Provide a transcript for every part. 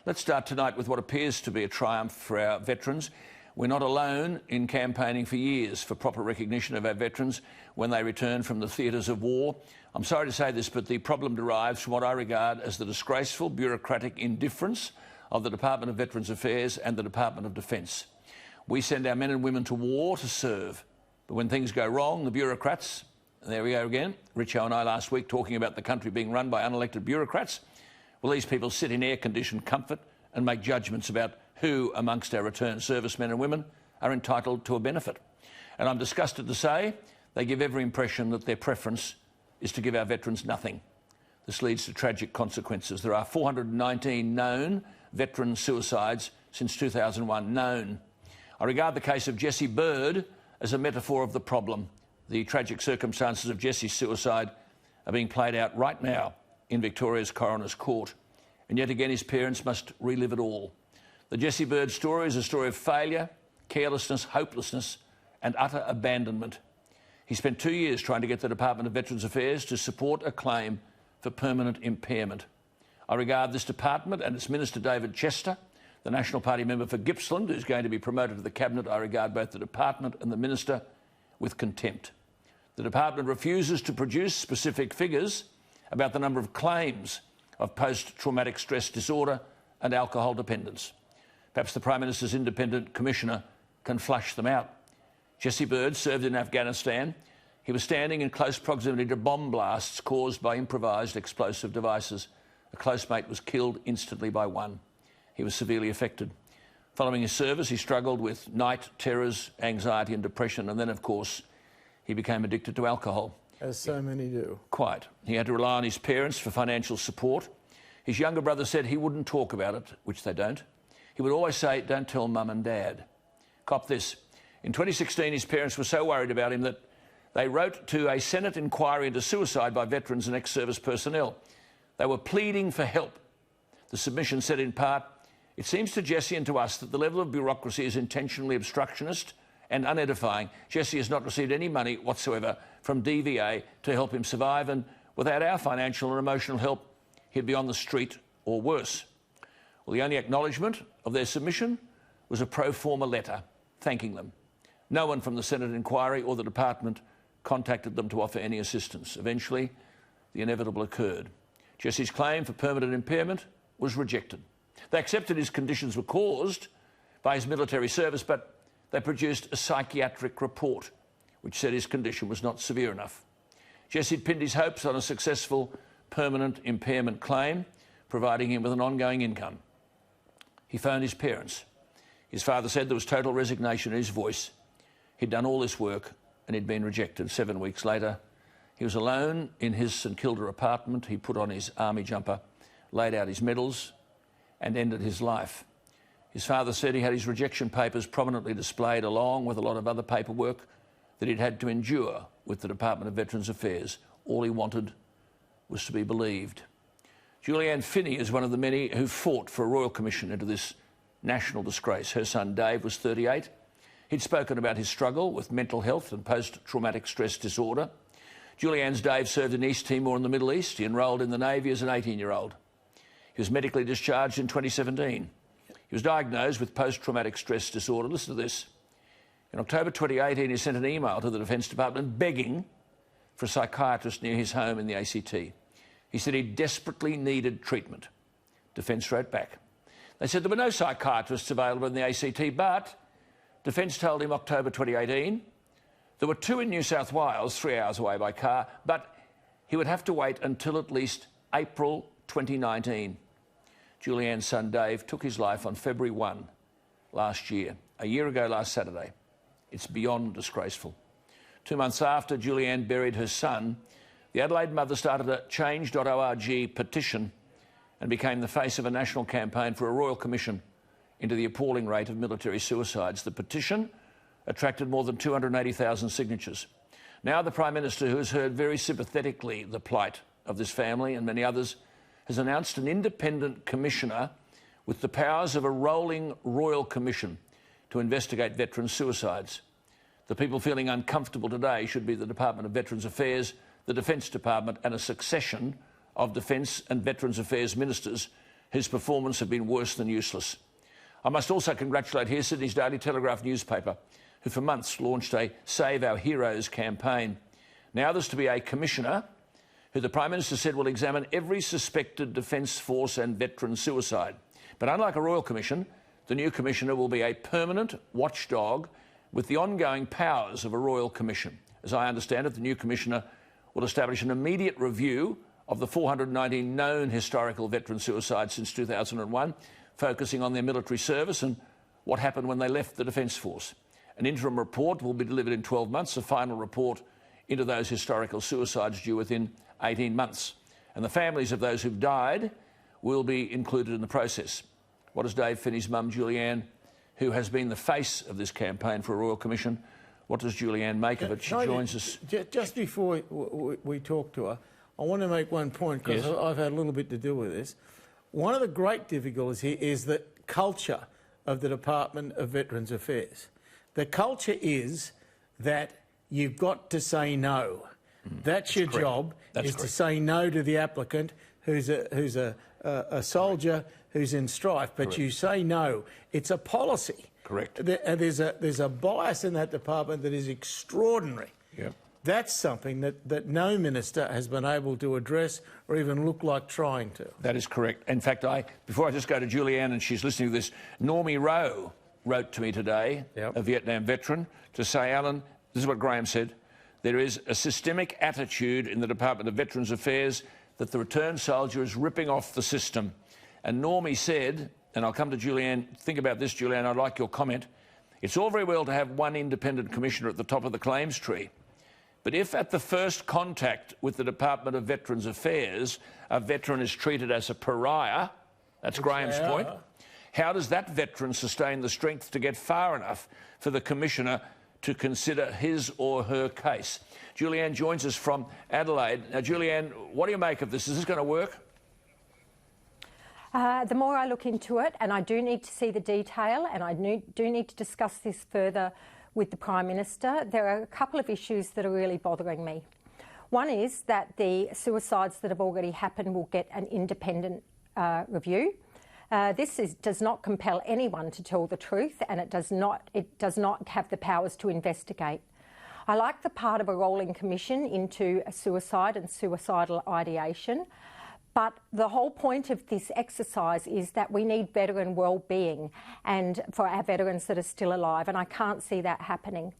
Let's start tonight with what appears to be a triumph for our veterans. We're not alone in campaigning for years for proper recognition of our veterans when they return from the theatres of war. I'm sorry to say this, but the problem derives from what I regard as the disgraceful bureaucratic indifference of the Department of Veterans Affairs and the Department of Defence. We send our men and women to war to serve, but when things go wrong, the bureaucrats, and there we go again, Richo and I last week talking about the country being run by unelected bureaucrats, well, these people sit in air-conditioned comfort and make judgments about who amongst our returned servicemen and women are entitled to a benefit. And I'm disgusted to say they give every impression that their preference is to give our veterans nothing. This leads to tragic consequences. There are 419 known veteran suicides since 2001, known. I regard the case of Jesse Bird as a metaphor of the problem. The tragic circumstances of Jesse's suicide are being played out right now in Victoria's Coroner's Court. And yet again, his parents must relive it all. The Jesse Bird story is a story of failure, carelessness, hopelessness and utter abandonment. He spent 2 years trying to get the Department of Veterans Affairs to support a claim for permanent impairment. I regard this department and its Minister David Chester, the National Party member for Gippsland, who's going to be promoted to the Cabinet. I regard both the department and the Minister with contempt. The department refuses to produce specific figures about the number of claims of post-traumatic stress disorder and alcohol dependence. Perhaps the Prime Minister's independent commissioner can flush them out. Jesse Bird served in Afghanistan. He was standing in close proximity to bomb blasts caused by improvised explosive devices. A close mate was killed instantly by one. He was severely affected. Following his service, he struggled with night terrors, anxiety and depression, and then, of course, he became addicted to alcohol. As so many do. Quite. He had to rely on his parents for financial support. His younger brother said he wouldn't talk about it, which they don't. He would always say, "Don't tell Mum and Dad." Cop this. In 2016, his parents were so worried about him that they wrote to a Senate inquiry into suicide by veterans and ex-service personnel. They were pleading for help. The submission said in part, "It seems to Jesse and to us that the level of bureaucracy is intentionally obstructionist and unedifying. Jesse has not received any money whatsoever from DVA to help him survive, and without our financial and emotional help, he'd be on the street or worse." Well, the only acknowledgement of their submission was a pro forma letter thanking them. No one from the Senate inquiry or the department contacted them to offer any assistance. Eventually, the inevitable occurred. Jesse's claim for permanent impairment was rejected. They accepted his conditions were caused by his military service, but they produced a psychiatric report which said his condition was not severe enough. Jesse pinned his hopes on a successful permanent impairment claim, providing him with an ongoing income. He phoned his parents. His father said there was total resignation in his voice. He'd done all this work and he'd been rejected. 7 weeks later, he was alone in his St Kilda apartment. He put on his army jumper, laid out his medals and ended his life. His father said he had his rejection papers prominently displayed along with a lot of other paperwork that he'd had to endure with the Department of Veterans Affairs. All he wanted was to be believed. Julianne Finney is one of the many who fought for a royal commission into this national disgrace. Her son Dave was 38. He'd spoken about his struggle with mental health and post-traumatic stress disorder. Julianne's Dave served in East Timor in the Middle East. He enrolled in the Navy as an 18-year-old. He was medically discharged in 2017. He was diagnosed with post-traumatic stress disorder. Listen to this. In October 2018, he sent an email to the Defence Department begging for a psychiatrist near his home in the ACT. He said he desperately needed treatment. Defence wrote back. They said there were no psychiatrists available in the ACT, but Defence told him October 2018 there were 2 in New South Wales, 3 hours away by car, but he would have to wait until at least April 2019. Julianne's son Dave took his life on February 1 last year, a year ago last Saturday. It's beyond disgraceful. 2 months after Julianne buried her son, the Adelaide mother started a change.org petition and became the face of a national campaign for a royal commission into the appalling rate of military suicides. The petition attracted more than 280,000 signatures. Now the Prime Minister, who has heard very sympathetically the plight of this family and many others, has announced an independent commissioner with the powers of a rolling royal commission to investigate veteran suicides. The people feeling uncomfortable today should be the Department of Veterans Affairs, the Defence Department and a succession of Defence and Veterans Affairs ministers his performance have been worse than useless. I must also congratulate here Sydney's Daily Telegraph newspaper, who for months launched a Save Our Heroes campaign. Now there's to be a commissioner who the Prime Minister said will examine every suspected Defence Force and veteran suicide. But unlike a Royal Commission, the new commissioner will be a permanent watchdog with the ongoing powers of a Royal Commission. As I understand it, the new commissioner will establish an immediate review of the 419 known historical veteran suicides since 2001, focusing on their military service and what happened when they left the Defence Force. An interim report will be delivered in 12 months, a final report into those historical suicides due within 18 months. And the families of those who've died will be included in the process. What does Dave Finney's mum, Julianne, who has been the face of this campaign for a Royal Commission, what does Julianne make of it? She joins us. Just before we talk to her, I want to make one point, because yes, I've had a little bit to do with this. One of the great difficulties here is the culture of the Department of Veterans Affairs. The culture is that you've got to say no. That's your correct. Job, That's is correct. To say no to the applicant who's a soldier who's in strife, but correct. You say no. It's a policy. Correct. There's a bias in that department that is extraordinary. Yep. That's something that no minister has been able to address or even look like trying to. That is correct. In fact, before I just go to Julianne and she's listening to this, Normie Rowe wrote to me today, yep, a Vietnam veteran, to say, Alan, this is what Graham said, there is a systemic attitude in the Department of Veterans Affairs that the returned soldier is ripping off the system. And Normie said, and I'll come to Julianne, think about this, Julianne, I'd like your comment, it's all very well to have one independent commissioner at the top of the claims tree, but if at the first contact with the Department of Veterans Affairs, a veteran is treated as a pariah, that's Graham's point, how does that veteran sustain the strength to get far enough for the Commissioner to consider his or her case? Julianne joins us from Adelaide. Now, Julianne, what do you make of this? Is this going to work? The more I look into it, and I do need to see the detail, and I do need to discuss this further with the Prime Minister, there are a couple of issues that are really bothering me. One is that the suicides that have already happened will get an independent review. This does not compel anyone to tell the truth, and it does not have the powers to investigate. I like the part of a rolling commission into a suicide and suicidal ideation, but the whole point of this exercise is that we need veteran well-being and for our veterans that are still alive, and I can't see that happening.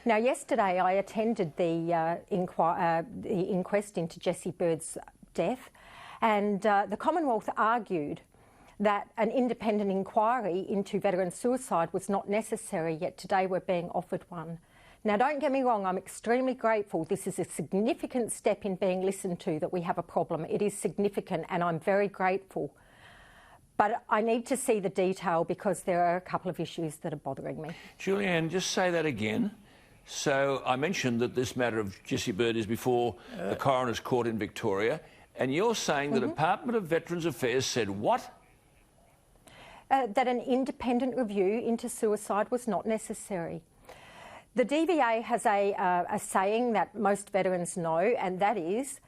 Now, yesterday I attended the inquest into Jessie Bird's death, and the Commonwealth argued that an independent inquiry into veteran suicide was not necessary, yet today we're being offered one. Now, don't get me wrong, I'm extremely grateful. This is a significant step in being listened to, that we have a problem. It is significant, and I'm very grateful. But I need to see the detail, because there are a couple of issues that are bothering me. Julianne, just say that again. So I mentioned that this matter of Jessie Bird is before the Coroner's Court in Victoria, and you're saying the Department of Veterans Affairs said what? That an independent review into suicide was not necessary. The DVA has a saying that most veterans know, and that is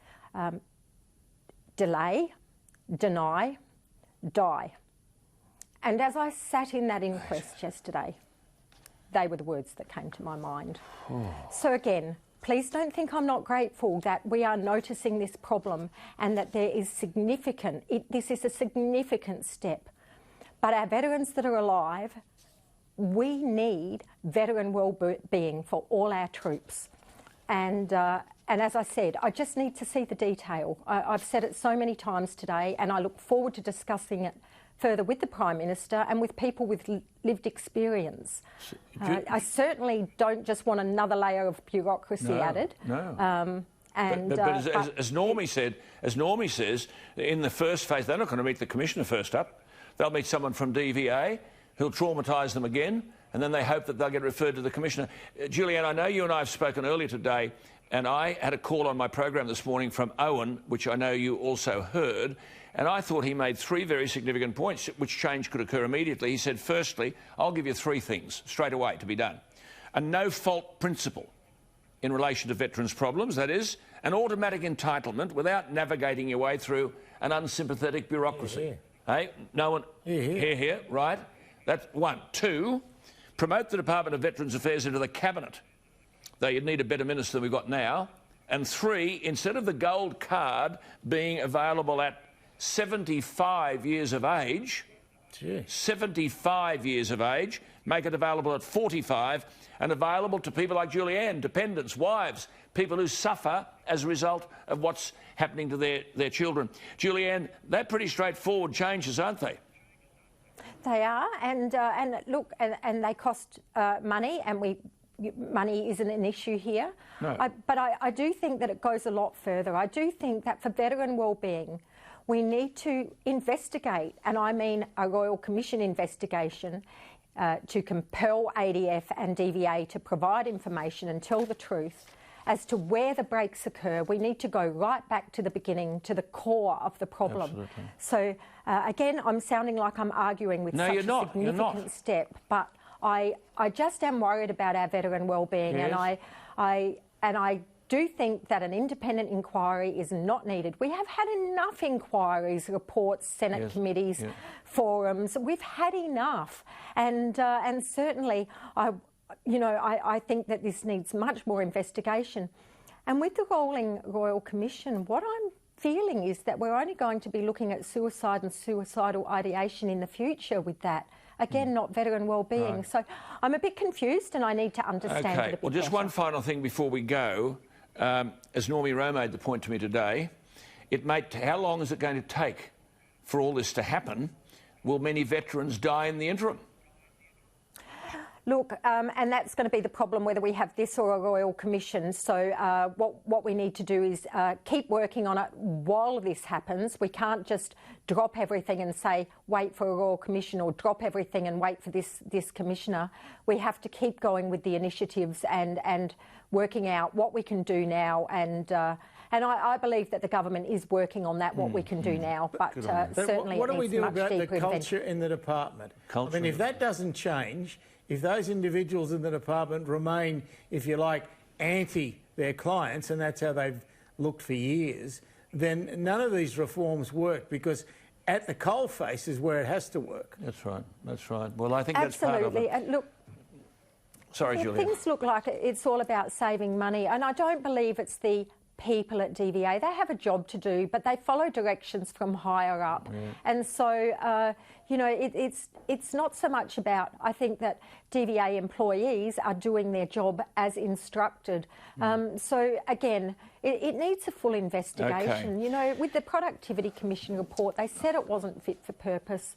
delay, deny, die. And as I sat in that inquest yesterday, they were the words that came to my mind. So again, please don't think I'm not grateful that we are noticing this problem and that there is this is a significant step. But our veterans that are alive, we need veteran well-being for all our troops. And as I said, I just need to see the detail. I've said it so many times today, and I look forward to discussing it further with the Prime Minister and with people with lived experience. I certainly don't just want another layer of bureaucracy added. No. As Normie says, in the first phase, they're not going to meet the Commissioner first up. They'll meet someone from DVA who'll traumatise them again, and then they hope that they'll get referred to the Commissioner. Julianne, I know you and I have spoken earlier today, and I had a call on my program this morning from Owen, which I know you also heard, and I thought he made three very significant points which change could occur immediately. He said, firstly, I'll give you three things straight away to be done. A no-fault principle in relation to veterans' problems, that is, an automatic entitlement without navigating your way through an unsympathetic bureaucracy. Hey, no one... Here, right? That's one. Two, promote the Department of Veterans Affairs into the Cabinet. Though you'd need a better minister than we've got now. And three, instead of the gold card being available at 75 years of age, 75 years of age, make it available at 45 and available to people like Julianne, dependents, wives, people who suffer as a result of what's happening to their children. Julianne, they're pretty straightforward changes, aren't they? They are, and look, and they cost money, and money isn't an issue here. No. But I do think that it goes a lot further. I do think that for veteran wellbeing, we need to investigate, and I mean a Royal Commission investigation, to compel ADF and DVA to provide information and tell the truth as to where the breaks occur. We need to go right back to the beginning, to the core of the problem. Absolutely. So, again, I'm sounding like I'm arguing with such a significant step, but I just am worried about our veteran wellbeing, yes. and I do think that an independent inquiry is not needed. We have had enough inquiries, reports, Senate committees, forums. We've had enough, and certainly I think that this needs much more investigation. And with the rolling Royal Commission, what I'm feeling is that we're only going to be looking at suicide and suicidal ideation in the future with that. Again, not veteran wellbeing. Right. So I'm a bit confused, and I need to understand it a bit well, just better. one final thing before we go. As Normie Rowe made the point to me today, how long is it going to take for all this to happen? Will many veterans die in the interim? Look, and that's going to be the problem whether we have this or a Royal Commission. So what we need to do is keep working on it while this happens. We can't just drop everything and say, wait for a Royal Commission, or drop everything and wait for this commissioner. We have to keep going with the initiatives and working out what we can do now. And I believe that the government is working on that, what we can do now. But certainly what do we it do needs much about the deeper culture in the department? I mean, if that doesn't change, if those individuals in the department remain, if you like, anti their clients, and that's how they've looked for years, then none of these reforms work, because at the coalface is where it has to work. That's right. That's right. Well, I think absolutely. That's part of it. Look, sorry, Julia. Things look like it's all about saving money, and I don't believe it's the people at DVA. They have a job to do, but they follow directions from higher up. And so, it's not so much about, I think that DVA employees are doing their job as instructed. So, again, it needs a full investigation. Okay. With the Productivity Commission report, they said it wasn't fit for purpose.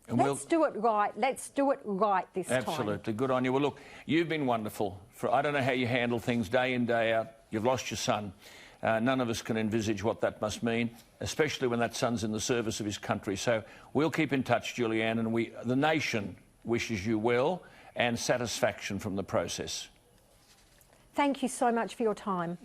Let's do it right. Let's do it right this time. Absolutely. Good on you. Well, look, you've been wonderful. I don't know how you handle things day in, day out. You've lost your son. None of us can envisage what that must mean, especially when that son's in the service of his country. So we'll keep in touch, Julianne, and the nation wishes you well and satisfaction from the process. Thank you so much for your time.